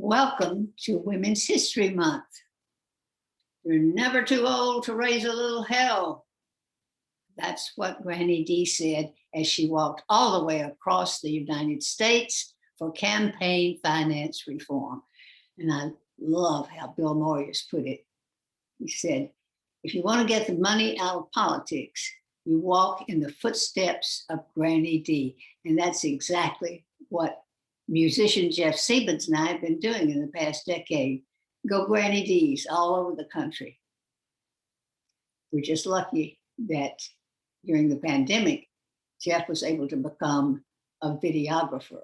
Welcome to Women's History Month. You're never too old to raise a little hell. That's what Granny D said as she walked all the way across the United States for campaign finance reform. And I love how Bill Moyers put it. He said, if you want to get the money out of politics, you walk in the footsteps of Granny D. And that's exactly what musician Jeff Sebens and I have been doing in the past decade. Go Granny D's all over the country. We're just lucky that during the pandemic, Jeff was able to become a videographer,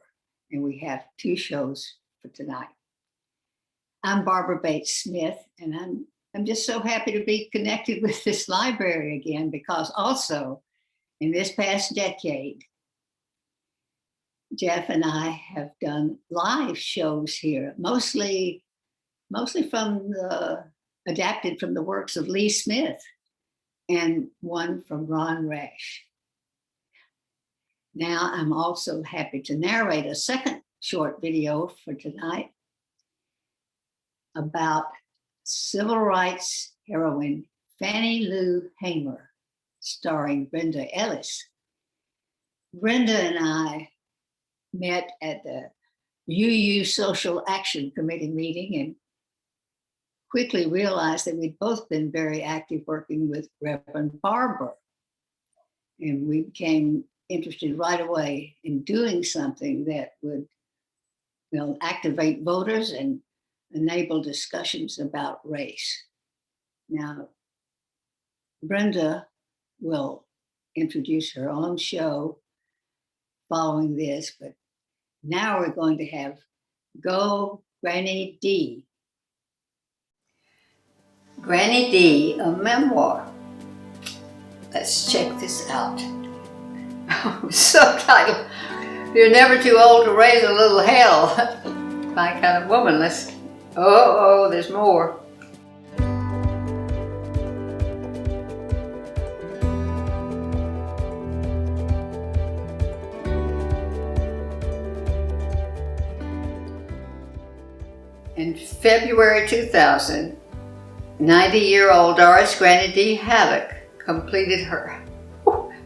and we have 2 shows for tonight. I'm Barbara Bates Smith, and I'm just so happy to be connected with this library again, because also in this past decade, Jeff and I have done live shows here, mostly adapted from the works of Lee Smith, and one from Ron Rash. Now I'm also happy to narrate a second short video for tonight about civil rights heroine Fannie Lou Hamer, starring Brenda Ellis. Brenda and I met at the UU Social Action Committee meeting and quickly realized that we'd both been very active working with Reverend Barber. And we became interested right away in doing something that would, activate voters and enable discussions about race. Now, Brenda will introduce her own show following this, but now we're going to have Go Granny D. Granny D, a memoir. Let's check this out. Subtitle, You're Never Too Old to Raise a Little Hell. My kind of woman. There's more. In February 2000, 90-year-old Doris Granny D. Haddock completed her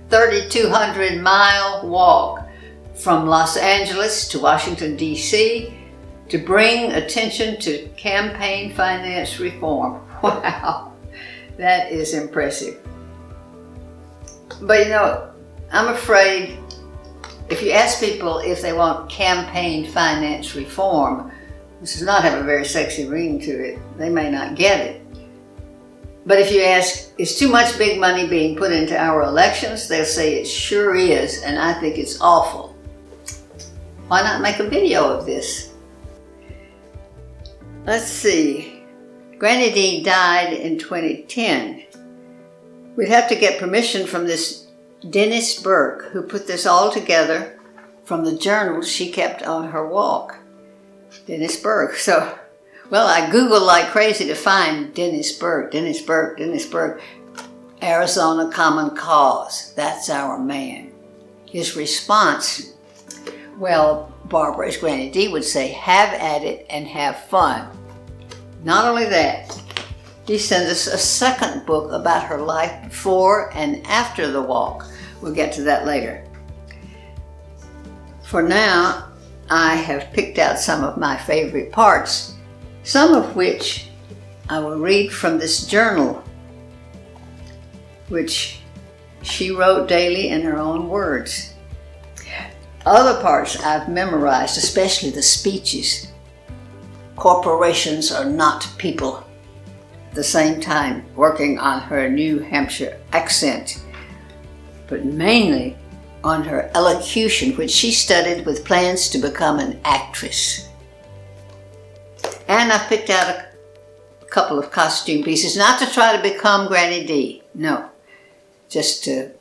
3,200-mile walk from Los Angeles to Washington, D.C. to bring attention to campaign finance reform. Wow, that is impressive. But I'm afraid if you ask people if they want campaign finance reform, this does not have a very sexy ring to it. They may not get it. But if you ask, is too much big money being put into our elections? They'll say it sure is, and I think it's awful. Why not make a video of this? Let's see. Granny D died in 2010. We'd have to get permission from this Dennis Burke, who put this all together from the journals she kept on her walk. Dennis Burke. I Googled like crazy to find Dennis Burke. Arizona Common Cause. That's our man. His response, Barbara, as Granny D would say, have at it and have fun. Not only that, he sent us a second book about her life before and after the walk. We'll get to that later. For now, I have picked out some of my favorite parts, some of which I will read from this journal, which she wrote daily in her own words. Other parts I've memorized, especially the speeches. Corporations are not people. At the same time, working on her New Hampshire accent, but mainly on her elocution, which she studied with plans to become an actress. And I've picked out a couple of costume pieces, not to try to become Granny D, no, just to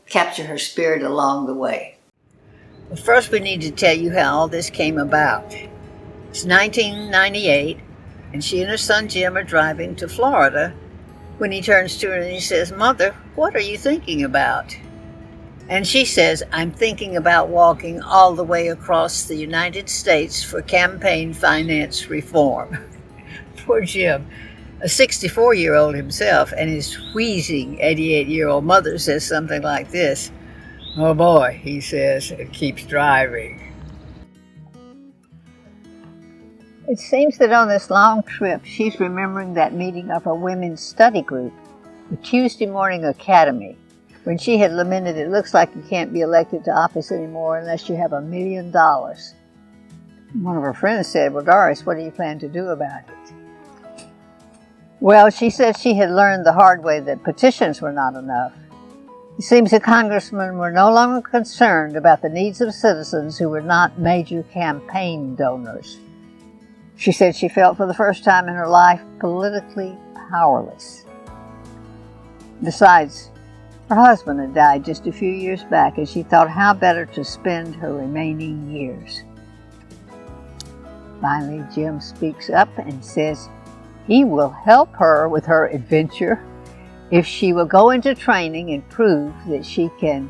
capture her spirit along the way. But first we need to tell you how all this came about. It's 1998, and she and her son Jim are driving to Florida when he turns to her and he says, "Mother, what are you thinking about?" And she says, I'm thinking about walking all the way across the United States for campaign finance reform. Poor Jim, a 64-year-old himself, and his wheezing 88-year-old mother says something like this. Oh boy, he says, and keeps driving. It seems that on this long trip, she's remembering that meeting of her women's study group, the Tuesday morning academy, when she had lamented, it looks like you can't be elected to office anymore unless you have $1 million. One of her friends said, well, Doris, what do you plan to do about it? Well, she said she had learned the hard way that petitions were not enough. It seems the congressmen were no longer concerned about the needs of citizens who were not major campaign donors. She said she felt for the first time in her life politically powerless. Besides, her husband had died just a few years back, and she thought how better to spend her remaining years. Finally, Jim speaks up and says he will help her with her adventure if she will go into training and prove that she can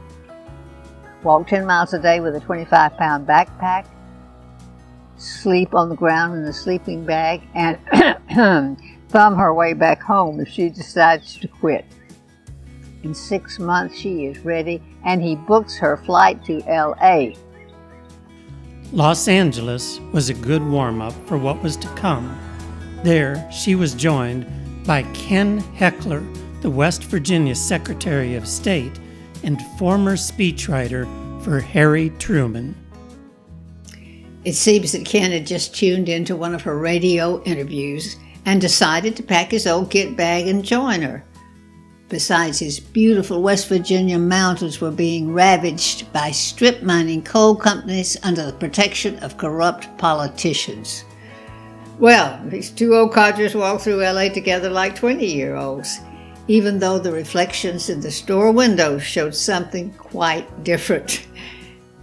walk 10 miles a day with a 25-pound backpack, sleep on the ground in a sleeping bag, and thumb her way back home if she decides to quit. In 6 months, she is ready, and he books her flight to L.A. Los Angeles was a good warm-up for what was to come. There, she was joined by Ken Heckler, the West Virginia Secretary of State and former speechwriter for Harry Truman. It seems that Ken had just tuned into one of her radio interviews and decided to pack his old kit bag and join her. Besides, his beautiful West Virginia mountains were being ravaged by strip mining coal companies under the protection of corrupt politicians. Well, these two old codgers walked through L.A. together like 20-year-olds, even though the reflections in the store windows showed something quite different.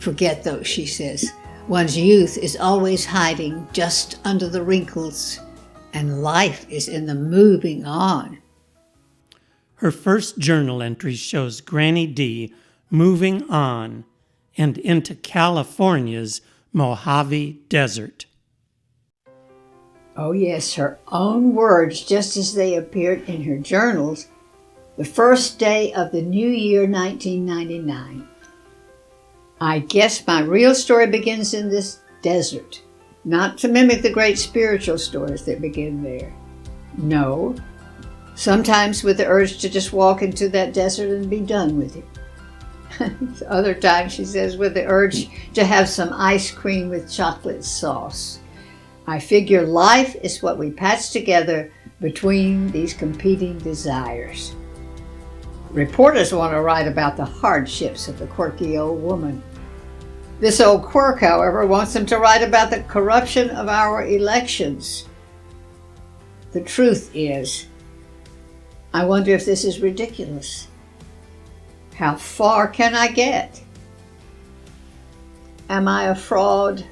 Forget those, she says. One's youth is always hiding just under the wrinkles, and life is in the moving on. Her first journal entry shows Granny D moving on and into California's Mojave Desert. Oh yes, her own words, just as they appeared in her journals, the first day of the new year 1999. I guess my real story begins in this desert, not to mimic the great spiritual stories that begin there. No. Sometimes with the urge to just walk into that desert and be done with it. Other times, she says, with the urge to have some ice cream with chocolate sauce. I figure life is what we patch together between these competing desires. Reporters want to write about the hardships of the quirky old woman. This old quirk, however, wants them to write about the corruption of our elections. The truth is, I wonder if this is ridiculous. How far can I get? Am I a fraud?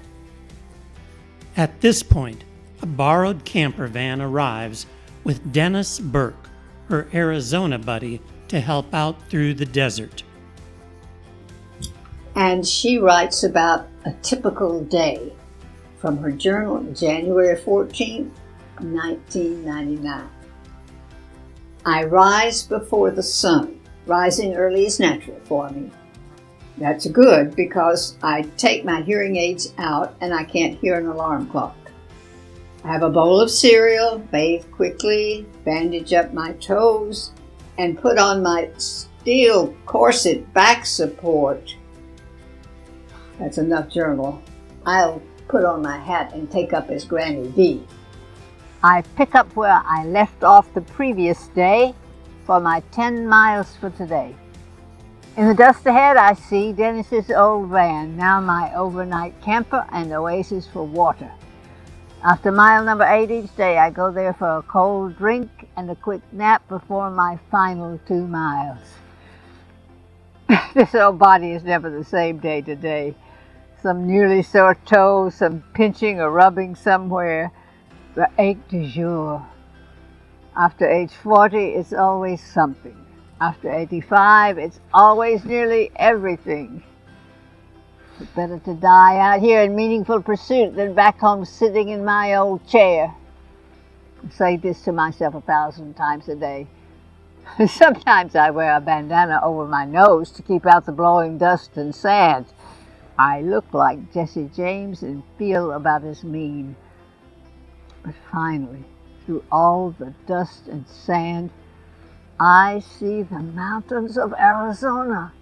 At this point, a borrowed camper van arrives with Dennis Burke, her Arizona buddy, to help out through the desert. And she writes about a typical day from her journal, January 14, 1999. I rise before the sun. Rising early is natural for me. That's good because I take my hearing aids out and I can't hear an alarm clock. I have a bowl of cereal, bathe quickly, bandage up my toes, and put on my steel corset back support. That's enough journal. I'll put on my hat and take up as Granny D. I pick up where I left off the previous day for my 10 miles for today. In the dust ahead, I see Dennis's old van, now my overnight camper and oasis for water. After mile number 8 each day, I go there for a cold drink and a quick nap before my final 2 miles. This old body is never the same day to day. Some newly sore toe, some pinching or rubbing somewhere. The ache du jour. After age 40, it's always something. After 85, it's always nearly everything. It's better to die out here in meaningful pursuit than back home sitting in my old chair. I say this to myself 1,000 times a day. Sometimes I wear a bandana over my nose to keep out the blowing dust and sand. I look like Jesse James and feel about as mean. But finally, through all the dust and sand, I see the mountains of Arizona.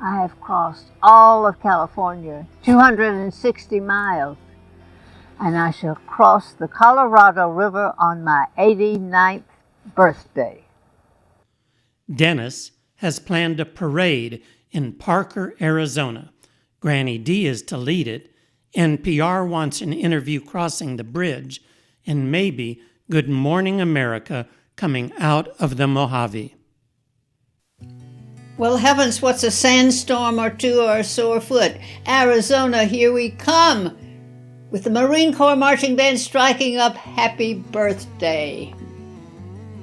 I have crossed all of California, 260 miles, and I shall cross the Colorado River on my 89th birthday. Dennis has planned a parade in Parker, Arizona. Granny D is to lead it. NPR wants an interview crossing the bridge, and maybe Good Morning America coming out of the Mojave. Well, heavens, what's a sandstorm or two or a sore foot? Arizona, here we come, with the Marine Corps marching band striking up Happy Birthday.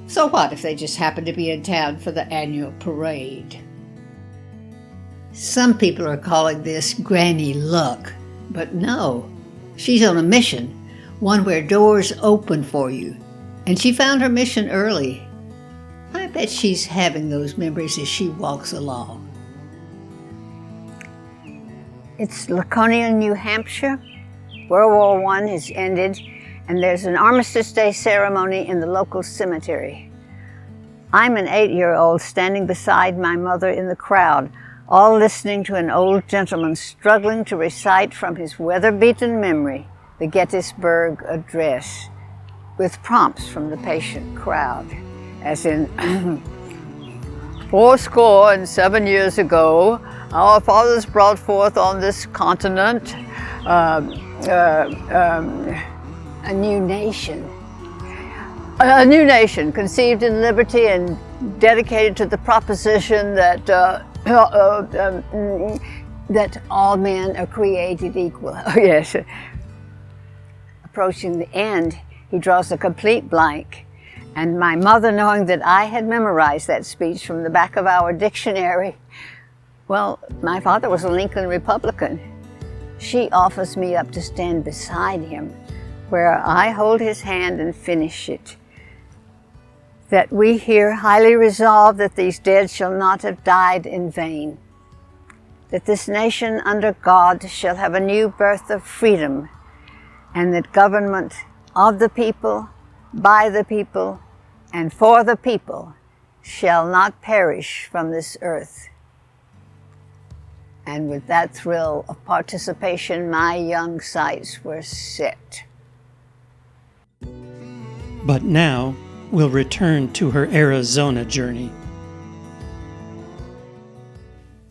So what if they just happen to be in town for the annual parade? Some people are calling this Granny Luck, but no, she's on a mission, one where doors open for you, and she found her mission early. I bet she's having those memories as she walks along. It's Laconia, New Hampshire. World War I has ended, and there's an Armistice Day ceremony in the local cemetery. I'm an 8-year-old standing beside my mother in the crowd, all listening to an old gentleman struggling to recite from his weather-beaten memory the Gettysburg Address, with prompts from the patient crowd, as in, 7 years ago, our fathers brought forth on this continent a new nation. A new nation conceived in liberty and dedicated to the proposition that that all men are created equal. Oh, yes. Approaching the end, he draws a complete blank. And my mother, knowing that I had memorized that speech from the back of our dictionary, well, my father was a Lincoln Republican. She offers me up to stand beside him, where I hold his hand and finish it. That we here highly resolve that these dead shall not have died in vain. That this nation under God shall have a new birth of freedom, and that government of the people, by the people, and for the people shall not perish from this earth. And with that thrill of participation, my young sights were set. But now we'll return to her Arizona journey.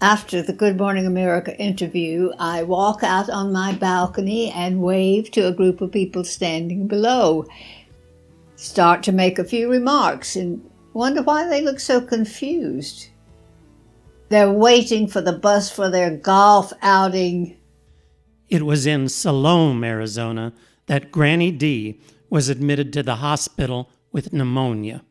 After the Good Morning America interview, I walk out on my balcony and wave to a group of people standing below. Start to make a few remarks and wonder why they look so confused. They're waiting for the bus for their golf outing. It was in Salome, Arizona, that Granny D was admitted to the hospital with pneumonia.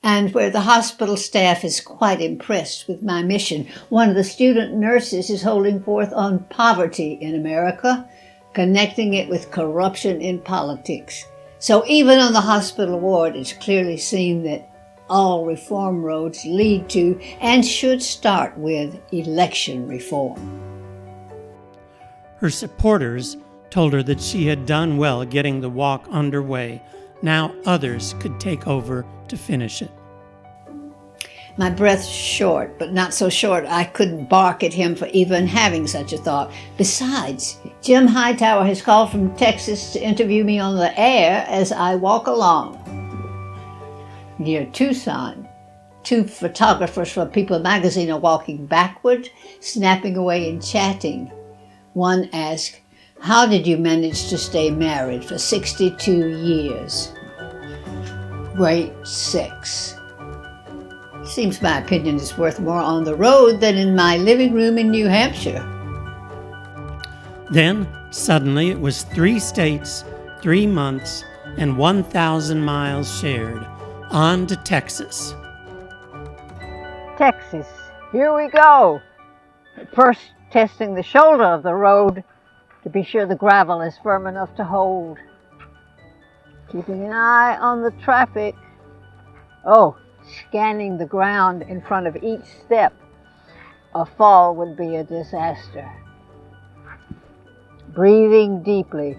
And where the hospital staff is quite impressed with my mission. One of the student nurses is holding forth on poverty in America, connecting it with corruption in politics. So even on the hospital ward, it's clearly seen that all reform roads lead to and should start with election reform. Her supporters told her that she had done well getting the walk underway. Now others could take over to finish it. My breath's short, but not so short I couldn't bark at him for even having such a thought. Besides, Jim Hightower has called from Texas to interview me on the air as I walk along. Near Tucson, 2 photographers from People magazine are walking backward, snapping away and chatting. One asks, "How did you manage to stay married for 62 years?" Great sex. Seems my opinion is worth more on the road than in my living room in New Hampshire. Then, suddenly, it was 3 states, 3 months, and 1,000 miles shared. On to Texas. Texas. Here we go. First, testing the shoulder of the road to be sure the gravel is firm enough to hold. Keeping an eye on the traffic. Oh, scanning the ground in front of each step. A fall would be a disaster. Breathing deeply.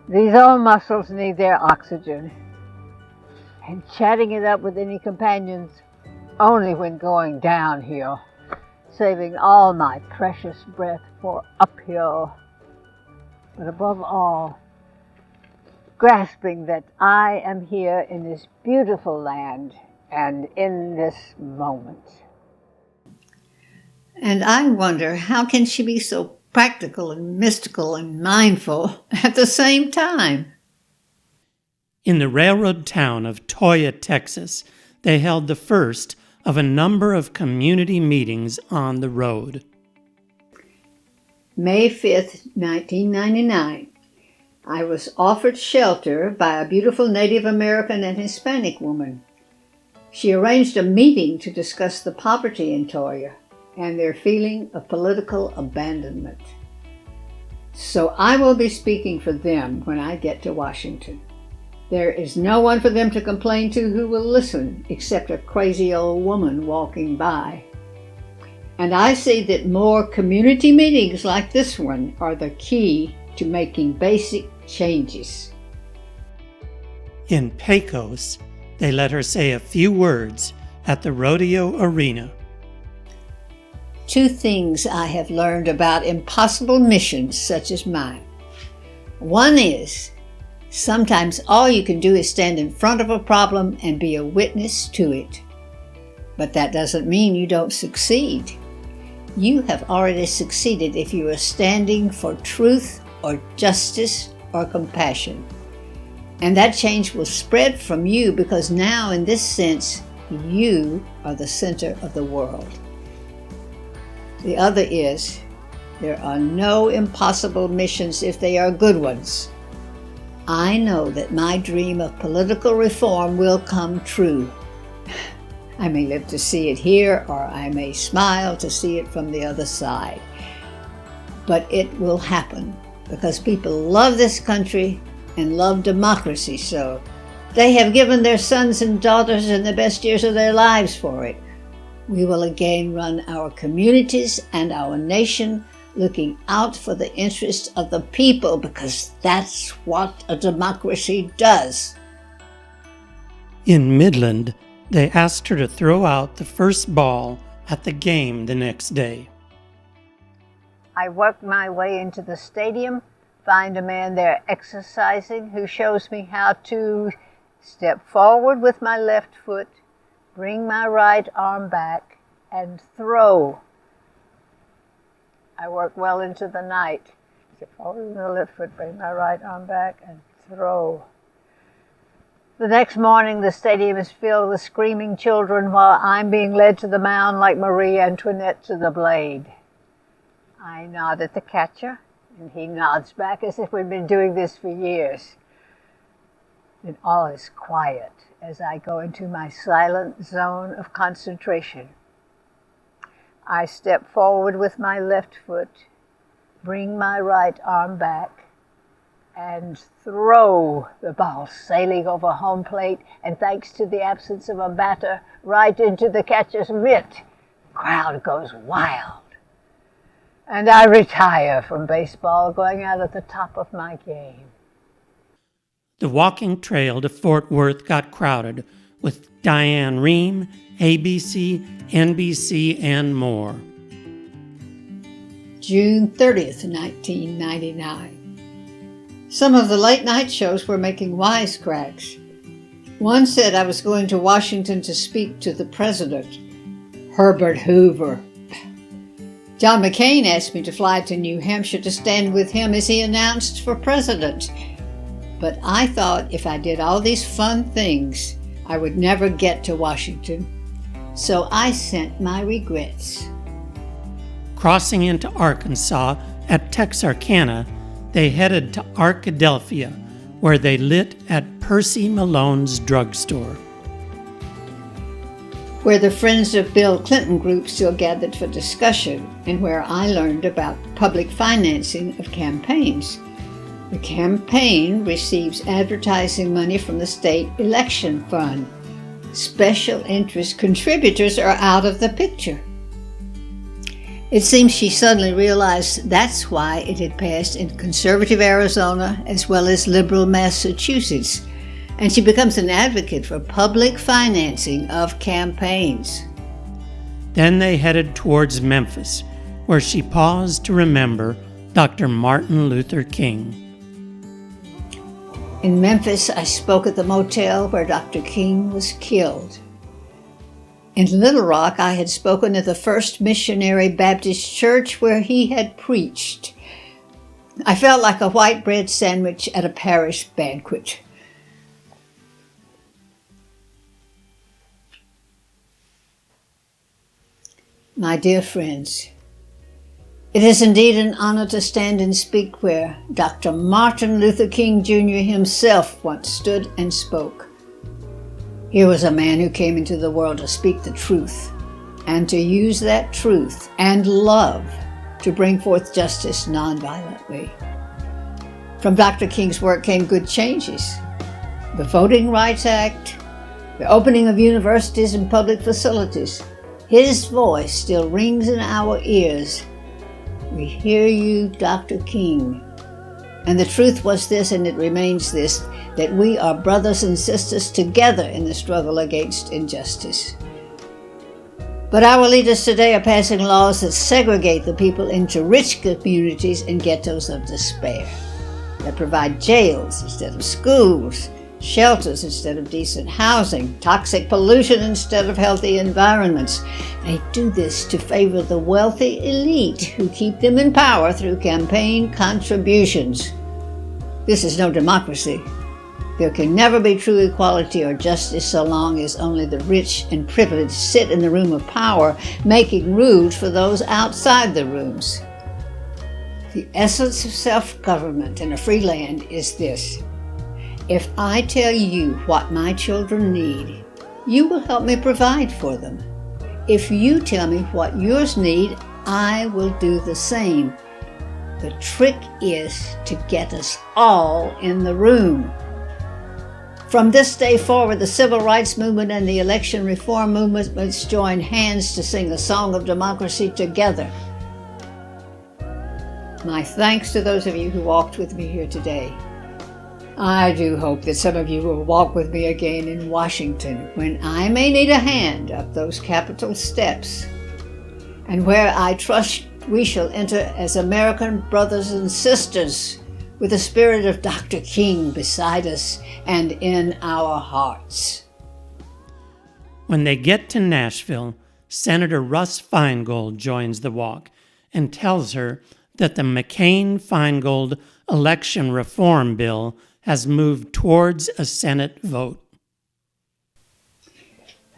These old muscles need their oxygen. And chatting it up with any companions only when going downhill, saving all my precious breath for uphill. But above all, grasping that I am here in this beautiful land and in this moment. And I wonder, how can she be so practical and mystical and mindful at the same time? In the railroad town of Toyah, Texas, they held the first of a number of community meetings on the road. May 5th, 1999. I was offered shelter by a beautiful Native American and Hispanic woman. She arranged a meeting to discuss the poverty in Toyah and their feeling of political abandonment. So I will be speaking for them when I get to Washington. There is no one for them to complain to who will listen except a crazy old woman walking by. And I see that more community meetings like this one are the key to making basic changes. In Pecos, they let her say a few words at the rodeo arena. 2 things I have learned about impossible missions such as mine. One is, sometimes all you can do is stand in front of a problem and be a witness to it. But that doesn't mean you don't succeed. You have already succeeded if you are standing for truth or justice or compassion. And that change will spread from you because now, in this sense, you are the center of the world. The other is, there are no impossible missions if they are good ones. I know that my dream of political reform will come true. I may live to see it here, or I may smile to see it from the other side. But it will happen because people love this country and love democracy so. They have given their sons and daughters in the best years of their lives for it. We will again run our communities and our nation looking out for the interests of the people because that's what a democracy does. In Midland, they asked her to throw out the first ball at the game the next day. I work my way into the stadium, find a man there exercising who shows me how to step forward with my left foot, bring my right arm back, and throw. I work well into the night. Step forward with my left foot, bring my right arm back, and throw. The next morning, the stadium is filled with screaming children while I'm being led to the mound like Marie Antoinette to the blade. I nod at the catcher, and he nods back as if we'd been doing this for years. Then all is quiet as I go into my silent zone of concentration. I step forward with my left foot, bring my right arm back, and throw the ball sailing over home plate, and thanks to the absence of a batter, right into the catcher's mitt. The crowd goes wild. And I retire from baseball, going out at the top of my game. The walking trail to Fort Worth got crowded with Diane Rehm, ABC, NBC, and more. June 30th, 1999. Some of the late-night shows were making wisecracks. One said I was going to Washington to speak to the president, Herbert Hoover. John McCain asked me to fly to New Hampshire to stand with him as he announced for president. But I thought if I did all these fun things, I would never get to Washington. So I sent my regrets. Crossing into Arkansas at Texarkana, they headed to Arkadelphia, where they lit at Percy Malone's drugstore. where the Friends of Bill Clinton group still gathered for discussion, and where I learned about public financing of campaigns. The campaign receives advertising money from the state election fund. Special interest contributors are out of the picture. It seems she suddenly realized that's why it had passed in conservative Arizona as well as liberal Massachusetts, and she becomes an advocate for public financing of campaigns. Then they headed towards Memphis, where she paused to remember Dr. Martin Luther King. In Memphis, I spoke at the motel where Dr. King was killed. In Little Rock, I had spoken at the First Missionary Baptist Church where he had preached. I felt like a white bread sandwich at a parish banquet. My dear friends, it is indeed an honor to stand and speak where Dr. Martin Luther King Jr. himself once stood and spoke. Here was a man who came into the world to speak the truth and to use that truth and love to bring forth justice nonviolently. From Dr. King's work came good changes. The Voting Rights Act, the opening of universities and public facilities. His voice still rings in our ears. We hear you, Dr. King. And the truth was this, and it remains this, that we are brothers and sisters together in the struggle against injustice. But our leaders today are passing laws that segregate the people into rich communities and ghettos of despair, that provide jails instead of schools, shelters instead of decent housing, toxic pollution instead of healthy environments. They do this to favor the wealthy elite who keep them in power through campaign contributions. This is no democracy. There can never be true equality or justice so long as only the rich and privileged sit in the room of power, making rules for those outside the rooms. The essence of self-government in a free land is this: if I tell you what my children need, you will help me provide for them. If you tell me what yours need, I will do the same. The trick is to get us all in the room. From this day forward, the civil rights movement and the election reform movement must join hands to sing a song of democracy together. My thanks to those of you who walked with me here today. I do hope that some of you will walk with me again in Washington when I may need a hand up those Capitol steps, and where I trust we shall enter as American brothers and sisters with the spirit of Dr. King beside us and in our hearts. When they get to Nashville, Senator Russ Feingold joins the walk and tells her that the McCain-Feingold election reform bill has moved towards a Senate vote.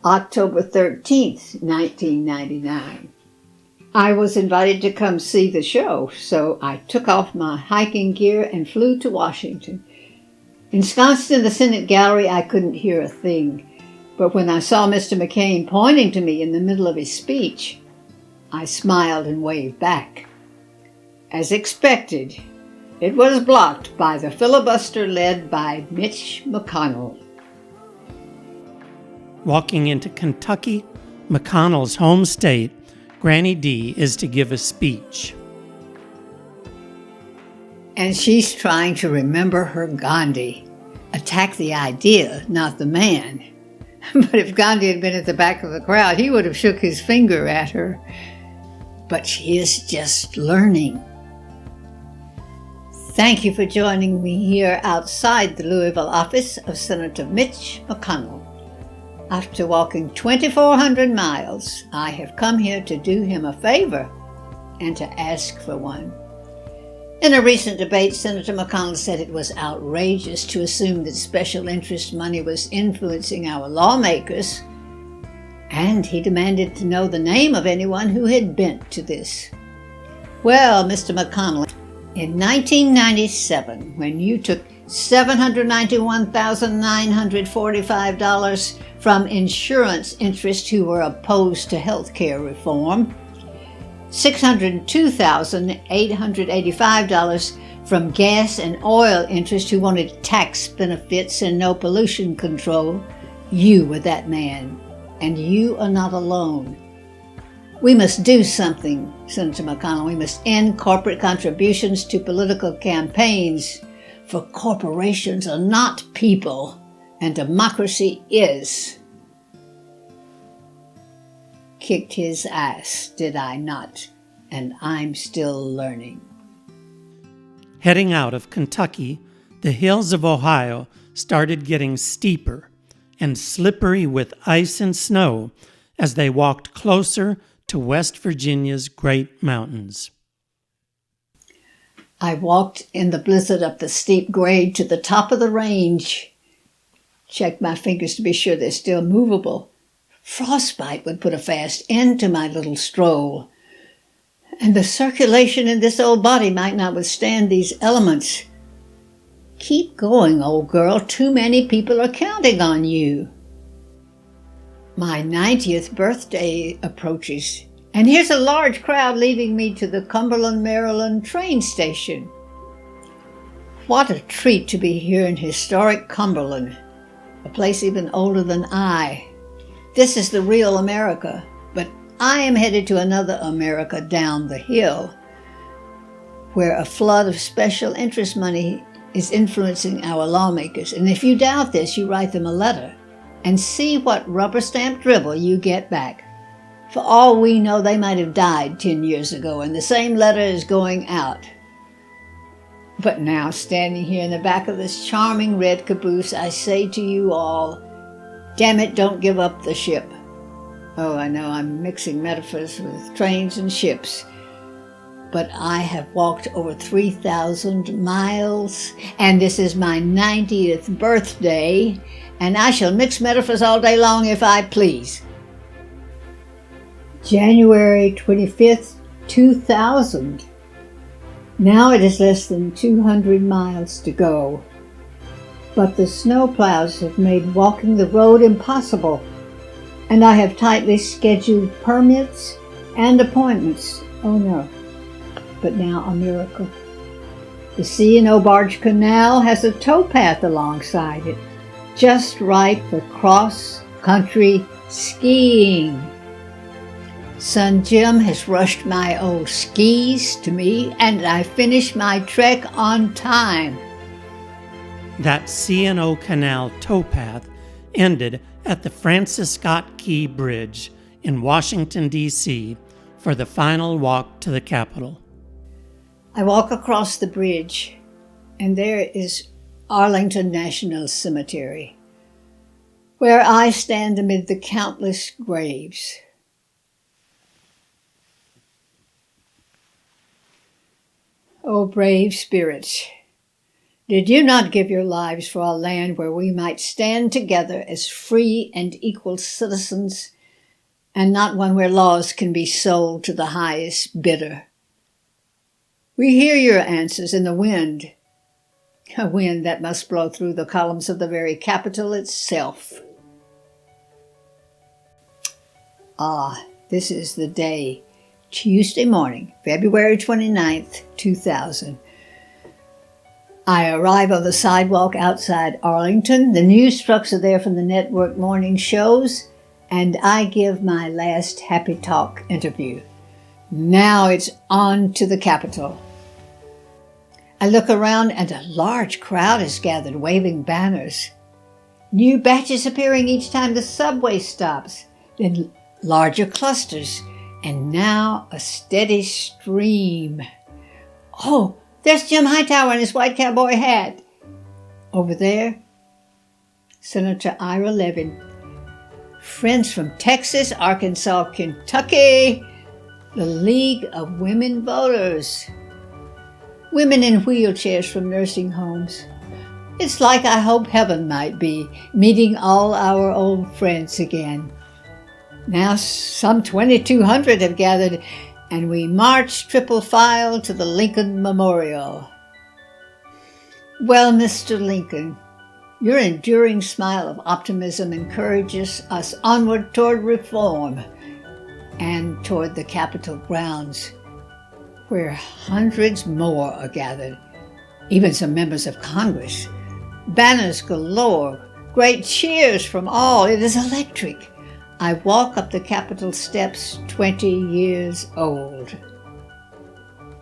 October 13th, 1999. I was invited to come see the show, so I took off my hiking gear and flew to Washington. Ensconced in the Senate gallery, I couldn't hear a thing, but when I saw Mr. McCain pointing to me in the middle of his speech, I smiled and waved back. As expected, it was blocked by the filibuster led by Mitch McConnell. Walking into Kentucky, McConnell's home state, Granny D is to give a speech. And she's trying to remember her Gandhi. Attack the idea, not the man. But if Gandhi had been at the back of the crowd, he would have shook his finger at her. But she is just learning. Thank you for joining me here outside the Louisville office of Senator Mitch McConnell. After walking 2,400 miles, I have come here to do him a favor and to ask for one. In a recent debate, Senator McConnell said it was outrageous to assume that special interest money was influencing our lawmakers, and he demanded to know the name of anyone who had bent to this. Well, Mr. McConnell, in 1997, when you took $791,945 from insurance interests who were opposed to health care reform, $602,885 from gas and oil interests who wanted tax benefits and no pollution control. You were that man, and you are not alone. We must do something, Senator McConnell. We must end corporate contributions to political campaigns, for corporations are not people, and democracy is. Kicked his ass, did I not? And I'm still learning. Heading out of Kentucky, the hills of Ohio started getting steeper and slippery with ice and snow as they walked closer to West Virginia's great mountains. I walked in the blizzard up the steep grade to the top of the range. Checked my fingers to be sure they're still movable. Frostbite would put a fast end to my little stroll. And the circulation in this old body might not withstand these elements. Keep going, old girl. Too many people are counting on you. My 90th birthday approaches, and here's a large crowd leading me to the Cumberland, Maryland train station. What a treat to be here in historic Cumberland, a place even older than I. This is the real America, but I am headed to another America down the hill, where a flood of special interest money is influencing our lawmakers. And if you doubt this, you write them a letter and see what rubber stamp dribble you get back. For all we know, they might have died 10 years ago, and the same letter is going out. But now, standing here in the back of this charming red caboose, I say to you all, damn it, don't give up the ship. Oh, I know I'm mixing metaphors with trains and ships, but I have walked over 3,000 miles, and this is my 90th birthday, and I shall mix metaphors all day long if I please. January 25th, 2000. Now it is less than 200 miles to go, but the snowplows have made walking the road impossible, and I have tightly scheduled permits and appointments. Oh no, but now a miracle. The C&O Barge Canal has a towpath alongside it, just right for cross-country skiing. Son Jim has rushed my old skis to me, and I finished my trek on time. That C&O Canal towpath ended at the Francis Scott Key Bridge in Washington, D.C. for the final walk to the Capitol. I walk across the bridge, and there is Arlington National Cemetery, where I stand amid the countless graves. O brave spirits, did you not give your lives for a land where we might stand together as free and equal citizens, and not one where laws can be sold to the highest bidder? We hear your answers in the wind, a wind that must blow through the columns of the very Capitol itself. This is the day, Tuesday morning, February 29th, 2000. I arrive on the sidewalk outside Arlington. The news trucks are there from the network morning shows, and I give my last Happy Talk interview. Now it's on to the Capitol. I look around, and a large crowd is gathered, waving banners. New batches appearing each time the subway stops, then larger clusters, and now a steady stream. Oh, there's Jim Hightower in his white cowboy hat. Over there, Senator Ira Levin. Friends from Texas, Arkansas, Kentucky, the League of Women Voters. Women in wheelchairs from nursing homes. It's like I hope heaven might be, meeting all our old friends again. Now some 2,200 have gathered, and we march triple file to the Lincoln Memorial. Well, Mr. Lincoln, your enduring smile of optimism encourages us onward toward reform and toward the Capitol grounds, where hundreds more are gathered, even some members of Congress. Banners galore, great cheers from all. It is electric. I walk up the Capitol steps 20 years old.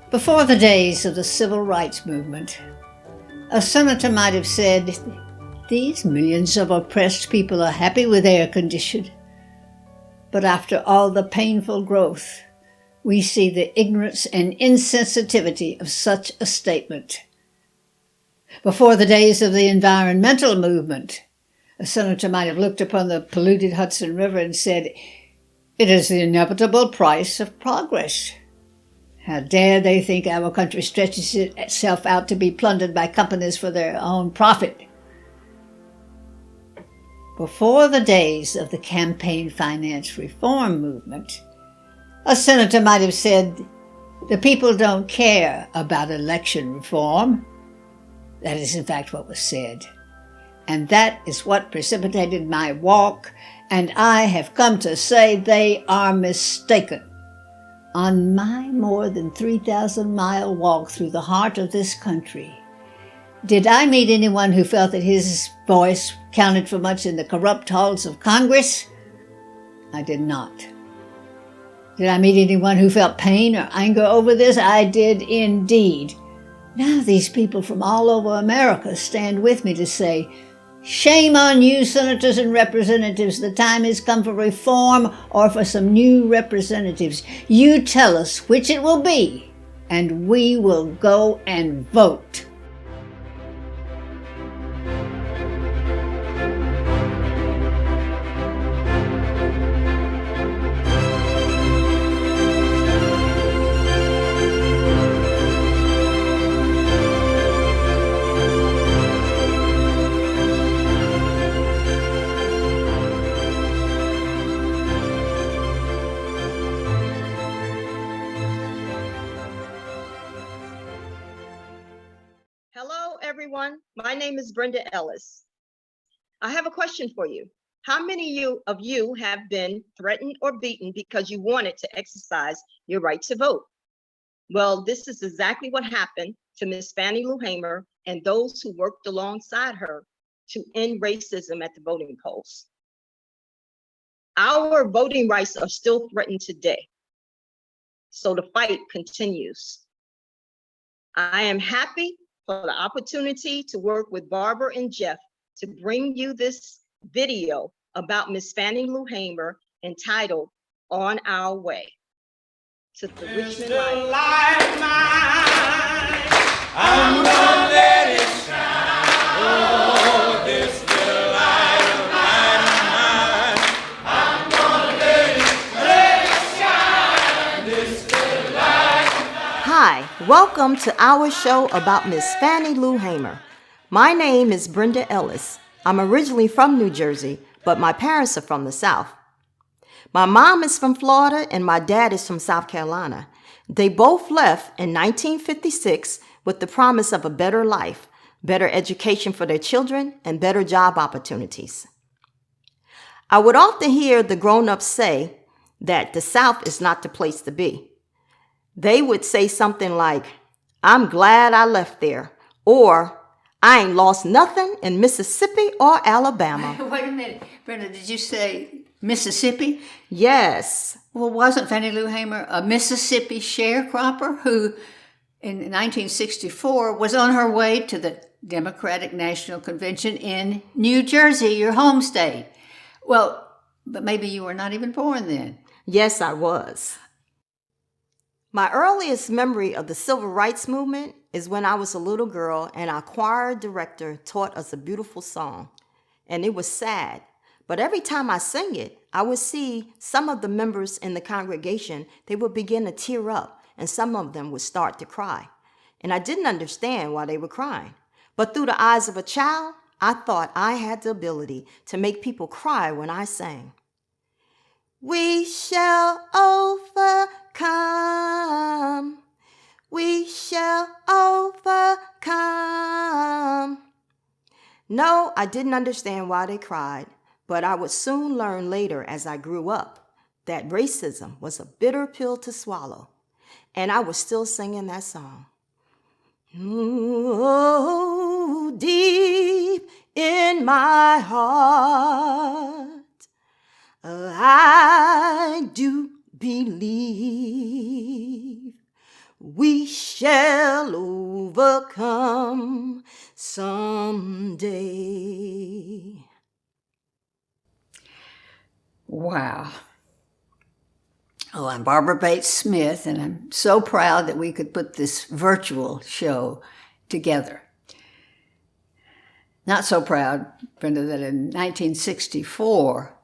Before the days of the Civil Rights Movement, a senator might have said, "These millions of oppressed people are happy with their condition." But after all the painful growth, we see the ignorance and insensitivity of such a statement. Before the days of the environmental movement, a senator might have looked upon the polluted Hudson River and said, "It is the inevitable price of progress. How dare they think our country stretches itself out to be plundered by companies for their own profit?" Before the days of the campaign finance reform movement, a senator might have said, "The people don't care about election reform." That is in fact what was said. And that is what precipitated my walk, and I have come to say they are mistaken. On my more than 3,000-mile walk through the heart of this country, did I meet anyone who felt that his voice counted for much in the corrupt halls of Congress? I did not. Did I meet anyone who felt pain or anger over this? I did indeed. Now these people from all over America stand with me to say, "Shame on you, senators and representatives. The time has come for reform or for some new representatives. You tell us which it will be, and we will go and vote." Hello, everyone. My name is Brenda Ellis. I have a question for you. How many of you have been threatened or beaten because you wanted to exercise your right to vote? Well, this is exactly what happened to Miss Fannie Lou Hamer and those who worked alongside her to end racism at the voting polls. Our voting rights are still threatened today, so the fight continues. I am happy for the opportunity to work with Barbara and Jeff to bring you this video about Miss Fannie Lou Hamer entitled "On Our Way" to the Richland Library. I'm gonna let it shine. Oh, this little light of mine. I'm gonna let it shine. This little light. Hi, welcome to our show about Miss Fannie Lou Hamer. My name is Brenda Ellis. I'm originally from New Jersey, but my parents are from the South. My mom is from Florida and my dad is from South Carolina. They both left in 1956 with the promise of a better life, better education for their children, and better job opportunities. I would often hear the grown-ups say that the South is not the place to be. They would say something like, "I'm glad I left there," or "I ain't lost nothing in Mississippi or Alabama." Wait a minute, Brenda, did you say Mississippi? Yes. Well, wasn't Fannie Lou Hamer a Mississippi sharecropper who in 1964 was on her way to the Democratic National Convention in New Jersey, your home state? Well, but maybe you were not even born then. Yes, I was. My earliest memory of the Civil Rights Movement is when I was a little girl and our choir director taught us a beautiful song. And it was sad, but every time I sang it, I would see some of the members in the congregation, they would begin to tear up and some of them would start to cry. And I didn't understand why they were crying. But through the eyes of a child, I thought I had the ability to make people cry when I sang. We shall overcome. We shall overcome. No, I didn't understand why they cried, but I would soon learn later as I grew up that racism was a bitter pill to swallow, and I was still singing that song. Oh, deep in my heart, I do believe we shall overcome someday. Wow. Oh, I'm Barbara Bates Smith, and I'm so proud that we could put this virtual show together. Not so proud, Brenda, that in 1964,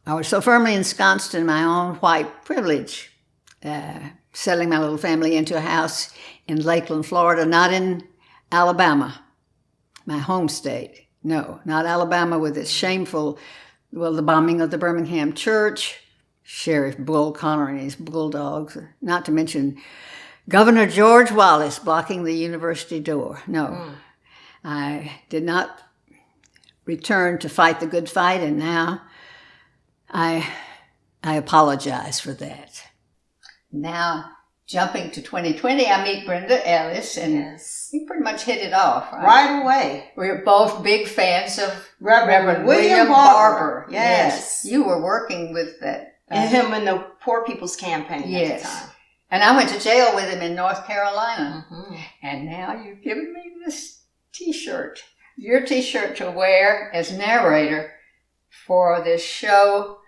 I was so firmly ensconced in my own white privilege, settling my little family into a house in Lakeland, Florida, not in Alabama, my home state. No, not Alabama with its shameful, the bombing of the Birmingham church, Sheriff Bull Connor and his bulldogs, not to mention Governor George Wallace blocking the university door. No, I did not return to fight the good fight, and now I apologize for that. Now, jumping to 2020, I meet Brenda Ellis, and we pretty much hit it off, right? Right away. We're both big fans of Reverend William Barber. Yes. You were working with that. And him in the Poor People's Campaign at the time. And I went to jail with him in North Carolina. Mm-hmm. And now you've given me this T-shirt. Your T-shirt to wear as narrator for this show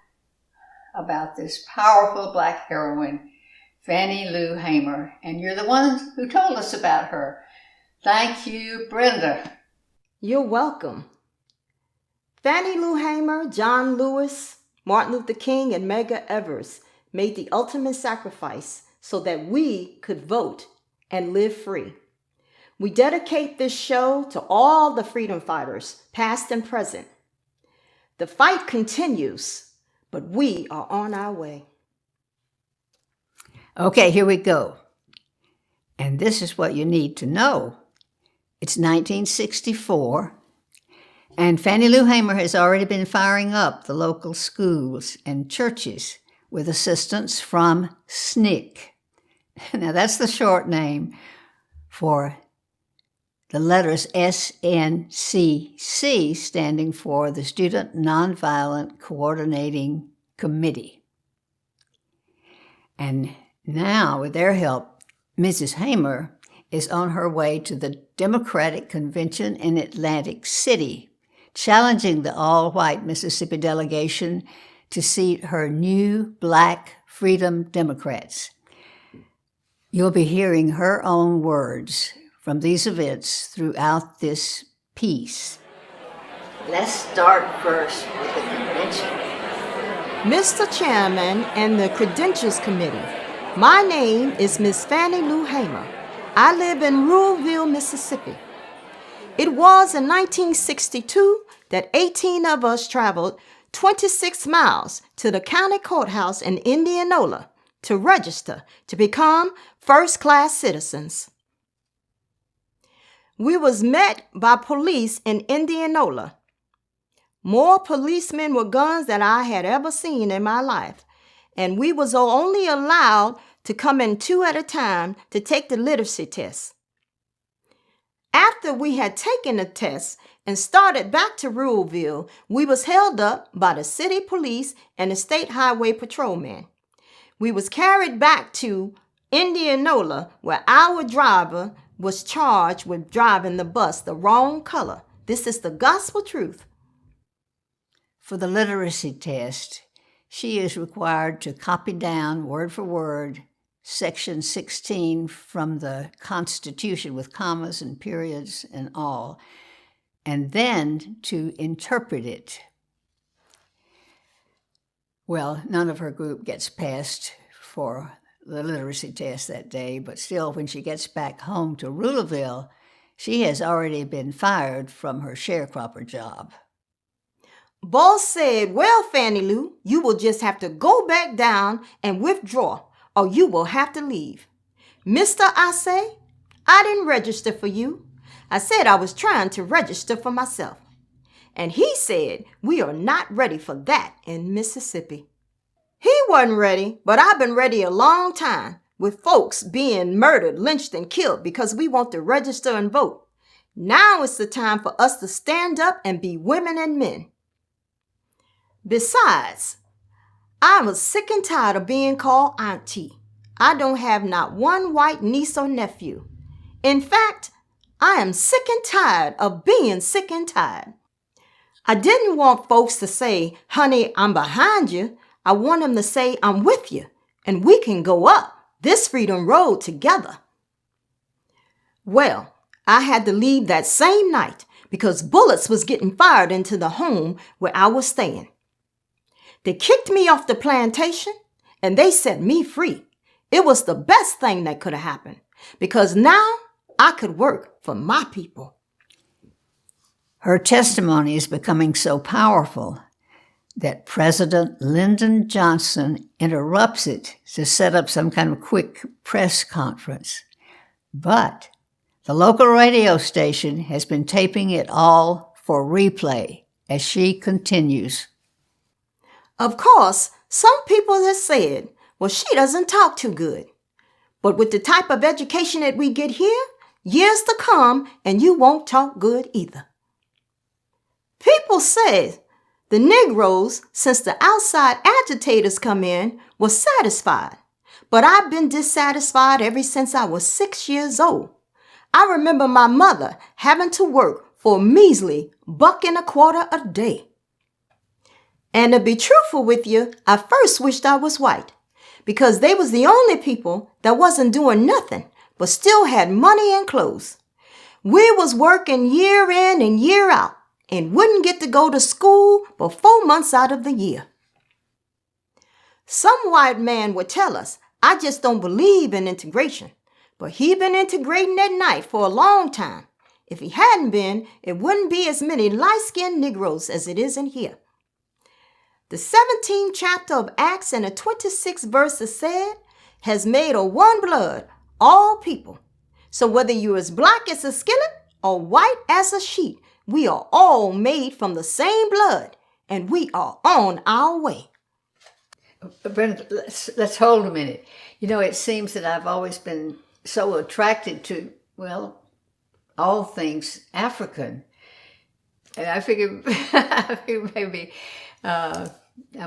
about this powerful Black heroine, Fannie Lou Hamer. And you're the one who told us about her. Thank you, Brenda. You're welcome. Fannie Lou Hamer, John Lewis, Martin Luther King, and Medgar Evers made the ultimate sacrifice so that we could vote and live free. We dedicate this show to all the freedom fighters, past and present. The fight continues, but we are on our way. Okay, here we go. And this is what you need to know. It's 1964. And Fannie Lou Hamer has already been firing up the local schools and churches with assistance from SNCC. Now, that's the short name for the letters SNCC, standing for the Student Nonviolent Coordinating Committee. And now, with their help, Mrs. Hamer is on her way to the Democratic Convention in Atlantic City, challenging the all-white Mississippi delegation to seat her new Black Freedom Democrats. You'll be hearing her own words from these events throughout this piece. Let's start first with the convention. Mr. Chairman and the Credentials Committee, my name is Miss Fannie Lou Hamer. I live in Ruralville, Mississippi. It was in 1962 that 18 of us traveled 26 miles to the county courthouse in Indianola to register to become first-class citizens. We was met by police in Indianola. More policemen with guns than I had ever seen in my life, and we was only allowed to come in 2 at a time to take the literacy test. After we had taken the test and started back to Ruralville, we was held up by the city police and the state highway patrolman. We was carried back to Indianola, where our driver was charged with driving the bus the wrong color. This is the gospel truth. For the literacy test, she is required to copy down word for word Section 16 from the Constitution with commas and periods and all, and then to interpret it. Well, none of her group gets passed for the literacy test that day, but still, when she gets back home to Ruralville, she has already been fired from her sharecropper job. Boss said, "Well, Fannie Lou, you will just have to go back down and withdraw, or you will have to leave." "Mister," I say, "I didn't register for you. I said I was trying to register for myself. And he said we are not ready for that in Mississippi. He wasn't ready, but I've been ready a long time, with folks being murdered, lynched, and killed because we want to register and vote. Now is the time for us to stand up and be women and men. Besides, I was sick and tired of being called auntie. I don't have not one white niece or nephew. In fact, I am sick and tired of being sick and tired. I didn't want folks to say, honey, I'm behind you. I want them to say, I'm with you, and we can go up this freedom road together. Well, I had to leave that same night because bullets was getting fired into the home where I was staying. They kicked me off the plantation and they set me free. It was the best thing that could have happened because now I could work for my people. Her testimony is becoming so powerful that President Lyndon Johnson interrupts it to set up some kind of quick press conference. But the local radio station has been taping it all for replay as she continues. Of course, some people have said, well, she doesn't talk too good. But with the type of education that we get here, years to come, and you won't talk good either. People say the Negroes, since the outside agitators come in, were satisfied. But I've been dissatisfied ever since I was 6 years old. I remember my mother having to work for a measly $1.25 a day. And to be truthful with you, I first wished I was white because they was the only people that wasn't doing nothing but still had money and clothes. We was working year in and year out and wouldn't get to go to school but 4 months out of the year. Some white man would tell us, I just don't believe in integration. But he been integrating at night for a long time. If he hadn't been, it wouldn't be as many light-skinned Negroes as it is in here. The 17th chapter of Acts and the 26th verse said, has made of one blood all people. So whether you're as black as a skillet or white as a sheet, we are all made from the same blood, and we are on our way. Brenda, let's hold a minute. You know, it seems that I've always been so attracted to, well, all things African. And I figured maybe I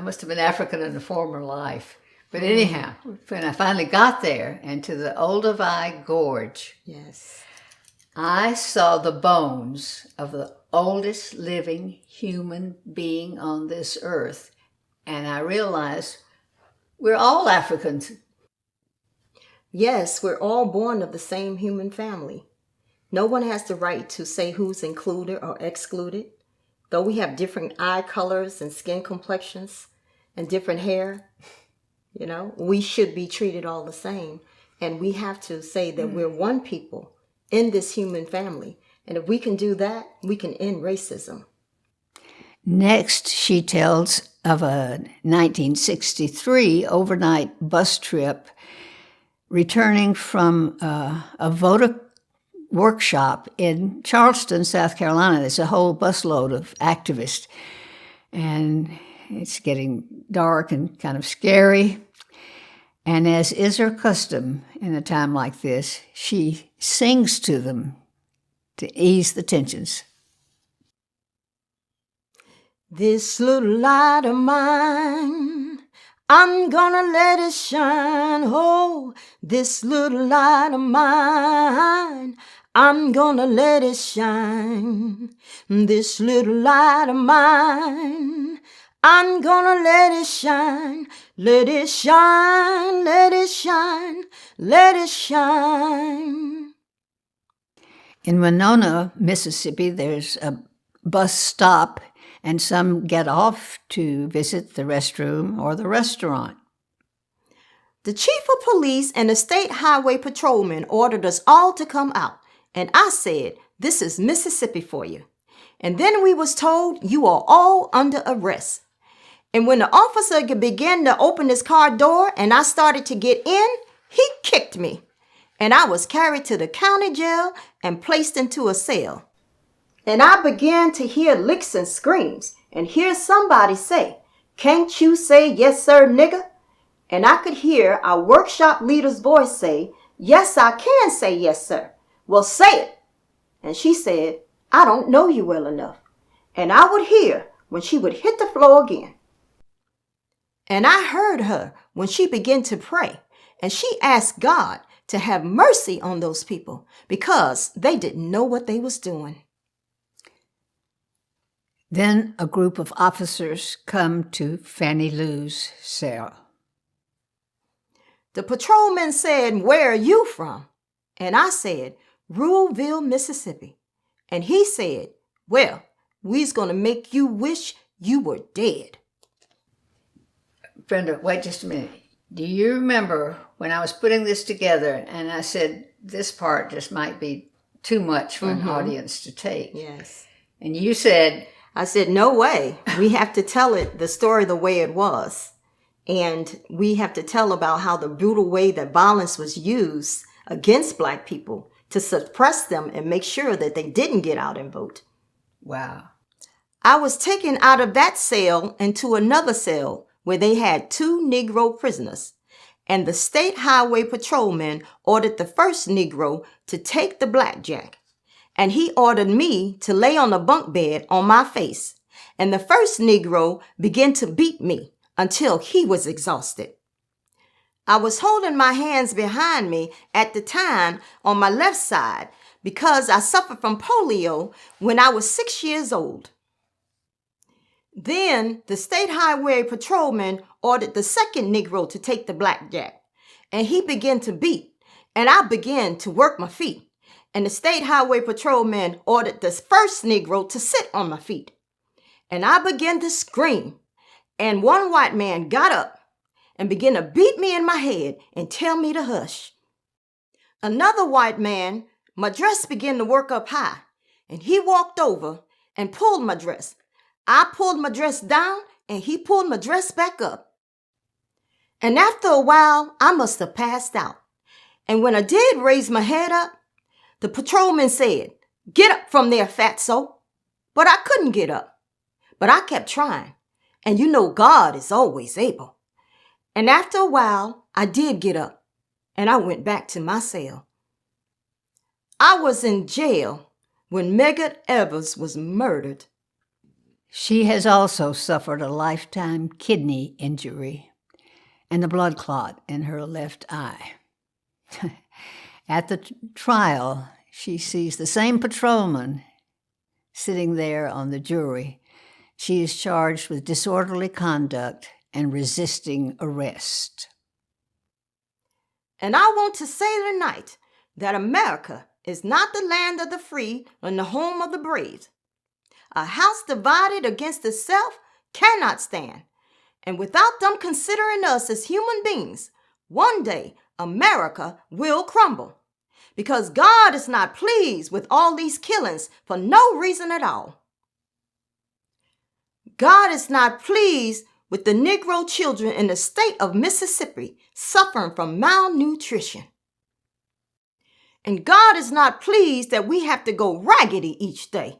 must have been African in a former life. But anyhow, when I finally got there and to the Olduvai Gorge, Yes. I saw the bones of the oldest living human being on this earth. And I realized we're all Africans. Yes, we're all born of the same human family. No one has the right to say who's included or excluded. Though we have different eye colors and skin complexions and different hair, you know, we should be treated all the same. And we have to say that we're one people in this human family. And if we can do that, we can end racism. Next, she tells of a 1963 overnight bus trip returning from a voter workshop in Charleston, South Carolina. There's a whole busload of activists, and it's getting dark and kind of scary. And as is her custom in a time like this, she sings to them to ease the tensions. This little light of mine, I'm gonna let it shine. Oh, this little light of mine, I'm gonna let it shine. This little light of mine, I'm gonna let it shine. Let it shine, let it shine, let it shine. In Winona, Mississippi, there's a bus stop, and some get off to visit the restroom or the restaurant. The chief of police and the state highway patrolman ordered us all to come out. And I said, this is Mississippi for you. And then we was told, you are all under arrest. And when the officer began to open his car door and I started to get in, he kicked me. and I was carried to the county jail and placed into a cell. And I began to hear licks and screams and hear somebody say, "Can't you say yes, sir, nigger?" And I could hear our workshop leader's voice say, "Yes, I can say yes, sir." "Well, say it." And she said, "I don't know you well enough." And I would hear when she would hit the floor again. And I heard her when she began to pray, and she asked God to have mercy on those people because they didn't know what they was doing. Then a group of officers come to Fannie Lou's cell. The patrolman said, "Where are you from?" And I said, "Ruleville, Mississippi." And he said, "Well, we's going to make you wish you were dead." Brenda, wait just a minute. Do you remember when I was putting this together and I said this part just might be too much for an audience to take? Yes. And you said, I said, "No way. We have to tell it, the story the way it was. And we have to tell about how the brutal way that violence was used against Black people to suppress them and make sure that they didn't get out and vote." wow. I was taken out of that cell into another cell where they had 2 Negro prisoners. And the state highway patrolman ordered the first Negro to take the blackjack. And he ordered me to lay on a bunk bed on my face. And the first Negro began to beat me until he was exhausted. I was holding my hands behind me at the time on my left side because I suffered from polio when I was 6 years old. Then the state highway patrolman ordered the second Negro to take the blackjack. And he began to beat, and I began to work my feet. And the state highway patrolman ordered the first Negro to sit on my feet. And I began to scream. And one white man got up and began to beat me in my head and tell me to hush. Another white man, my dress began to work up high. And he walked over and pulled my dress. I pulled my dress down and he pulled my dress back up. And after a while, I must have passed out. And when I did raise my head up, the patrolman said, "Get up from there, fatso." But I couldn't get up. But I kept trying. And you know God is always able. And after a while, I did get up. And I went back to my cell. I was in jail when Brenda Ellis was murdered. She has also suffered a lifetime kidney injury and a blood clot in her left eye. At the trial, she sees the same patrolman sitting there on the jury. She is charged with disorderly conduct and resisting arrest. And I want to say tonight that America is not the land of the free and the home of the brave. A house divided against itself cannot stand. And without them considering us as human beings, one day America will crumble. Because God is not pleased with all these killings for no reason at all. God is not pleased with the Negro children in the state of Mississippi suffering from malnutrition. And God is not pleased that we have to go raggedy each day.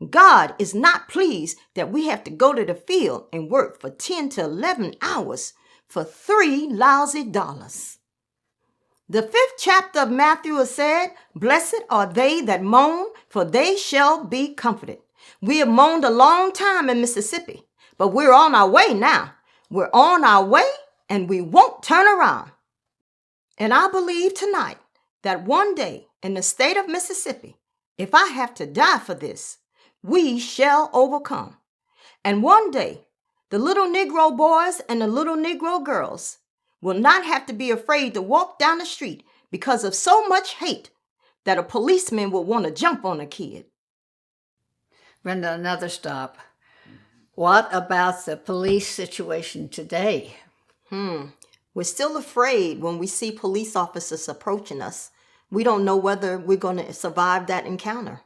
God is not pleased that we have to go to the field and work for 10 to 11 hours for $3 lousy. The 5th chapter of Matthew said, "Blessed are they that mourn, for they shall be comforted." We have mourned a long time in Mississippi, but we're on our way now. We're on our way and we won't turn around. And I believe tonight that one day in the state of Mississippi, if I have to die for this, we shall overcome. And one day, the little Negro boys and the little Negro girls will not have to be afraid to walk down the street because of so much hate that a policeman will want to jump on a kid. Brenda, another stop. What about the police situation today? We're still afraid when we see police officers approaching us. We don't know whether we're going to survive that encounter.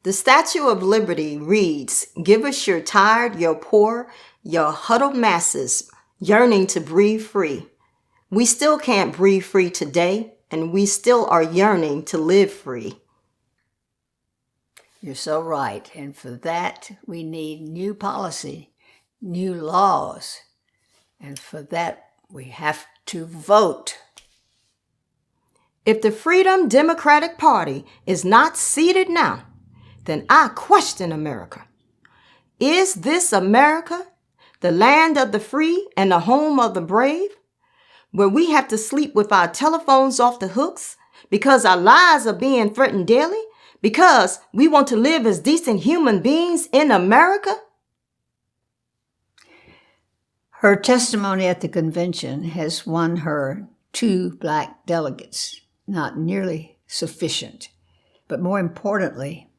The Statue of Liberty reads, "Give us your tired, your poor, your huddled masses yearning to breathe free. We still can't breathe free today, and we still are yearning to live free. You're so right. And for that, we need new policy, new laws. And for that, we have to vote. If the Freedom Democratic Party is not seated now, then I question America. Is this America, the land of the free and the home of the brave, where we have to sleep with our telephones off the hooks because our lives are being threatened daily, because we want to live as decent human beings in America? Her testimony at the convention has won her 2 Black delegates, not nearly sufficient. But more importantly,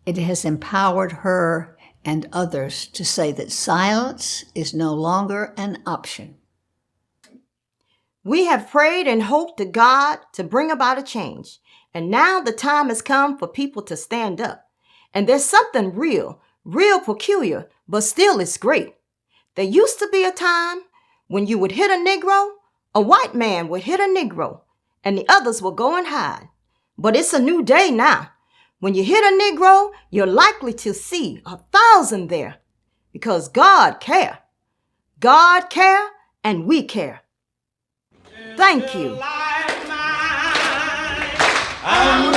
it has empowered her and others to say that silence is no longer an option. We have prayed and hoped to God to bring about a change. And now the time has come for people to stand up. And there's something real peculiar, but still it's great. There used to be a time when you would hit a Negro, a white man would hit a Negro, and the others will go and hide. But it's a new day now. When you hit a Negro, you're likely to see 1,000 there, because God care. God care, and we care. Thank you. I'm